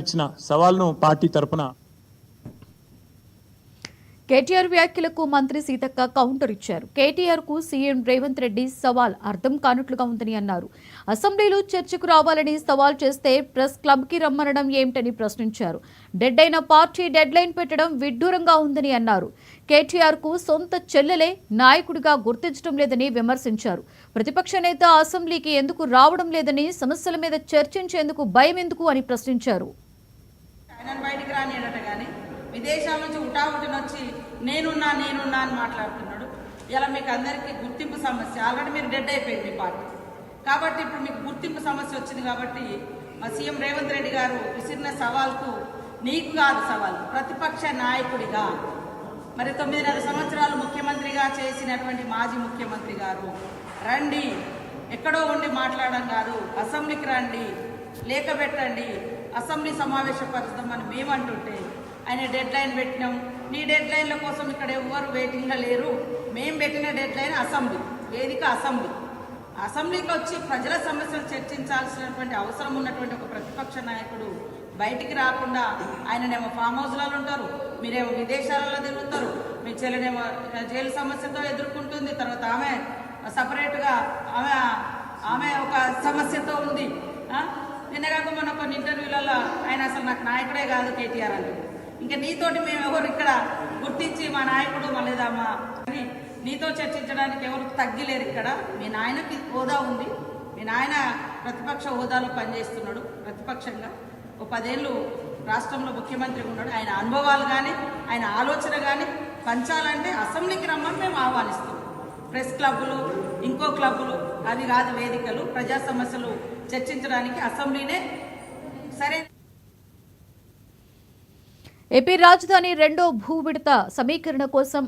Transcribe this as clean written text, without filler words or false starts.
ఇచ్చిన సవాల్ను పార్టీ తరపున కేటీఆర్ వ్యాఖ్యలకు మంత్రి సీతక్క కౌంటర్ ఇచ్చారు. కేటీఆర్ కు సీఎం రేవంత్ రెడ్డి సవాల్ అర్థం కానట్లుగా ఉందని అన్నారు. అసెంబ్లీలో చర్చకు రావాలని సవాల్ చేస్తే ప్రెస్ క్లబ్ కి రమ్మనడం ఏమిటని ప్రశ్నించారు. డెడ్ అయిన పార్టీ డెడ్ లైన్ పెట్టడం విడ్డూరంగా ఉందని అన్నారు. కేటీఆర్ కు సొంత చెల్లెలే నాయకుడిగా గుర్తించడం లేదని విమర్శించారు. ప్రతిపక్ష నేత అసెంబ్లీకి ఎందుకు రావడం లేదని, సమస్యల మీద చర్చించేందుకు భయం ఎందుకు అని ప్రశ్నించారు. విదేశాల నుంచి ఉటాముటిని వచ్చి నేనున్నా అని మాట్లాడుతున్నాడు. ఇలా మీకు అందరికీ గుర్తింపు సమస్య, ఆల్రెడీ మీరు డెడ్ అయిపోయింది మీ పార్టీ. కాబట్టి ఇప్పుడు మీకు గుర్తింపు సమస్య వచ్చింది. కాబట్టి మా సీఎం రేవంత్ రెడ్డి గారు విసిరిన సవాల్కు నీకు కాదు సవాల్, ప్రతిపక్ష నాయకుడిగా మరి 9.5 సంవత్సరాలు ముఖ్యమంత్రిగా చేసినటువంటి మాజీ ముఖ్యమంత్రి గారు రండి, ఎక్కడో ఉండి మాట్లాడడం కాదు, అసెంబ్లీకి రండి, లేఖ పెట్టండి, అసెంబ్లీ సమావేశపరుస్తామని మేమంటుంటే ఆయన డెడ్ లైన్ పెట్టినాం. నీ డెడ్ లైన్ల కోసం ఇక్కడ ఎవ్వరు వెయిటింగ్లో లేరు. మేము పెట్టిన డెడ్ లైన్ అసెంబ్లీ వేదిక. అసెంబ్లీకి వచ్చి ప్రజల సమస్యలు చర్చించాల్సినటువంటి అవసరం ఉన్నటువంటి ఒక ప్రతిపక్ష నాయకుడు బయటికి రాకుండా ఆయననేమో ఫామ్ హౌస్లలో ఉంటారు, మీరేమో విదేశాలలో తిరుగుతారు. మీ చెల్లెనేమో జైలు సమస్యతో ఎదుర్కొంటుంది, తర్వాత ఆమె సపరేట్గా ఆమె ఒక సమస్యతో ఉంది. నిన్నగాక మొన్న కొన్ని ఇంటర్వ్యూలలో ఆయన అసలు నాకు నాయకుడే కాదు కేటీఆర్ అని. ఇంకా నీతోటి మేము ఎవరు ఇక్కడ గుర్తించి మా నాయకుడు మళ్ళీదామా అని నీతో చర్చించడానికి ఎవరు తగ్గిలేరు. ఇక్కడ మీ నాయనకి హోదా ఉంది, మీ నాయన ప్రతిపక్ష హోదాలో పనిచేస్తున్నాడు. ప్రతిపక్షంగా ఓ 10 ఏళ్ళు రాష్ట్రంలో ముఖ్యమంత్రిగా ఉన్నాడు. ఆయన అనుభవాలు కానీ ఆయన ఆలోచన కానీ పంచాలంటే అసెంబ్లీకి రమ్మని మేము ఆహ్వానిస్తాం. ప్రెస్ క్లబ్బులు, ఇంకో క్లబ్బులు అవి కాదు వేదికలు. ప్రజా సమస్యలు చర్చించడానికి అసెంబ్లీనే సరే. ఏపీ రాజధాని రెండో భూ విడత సమీకరణ కోసం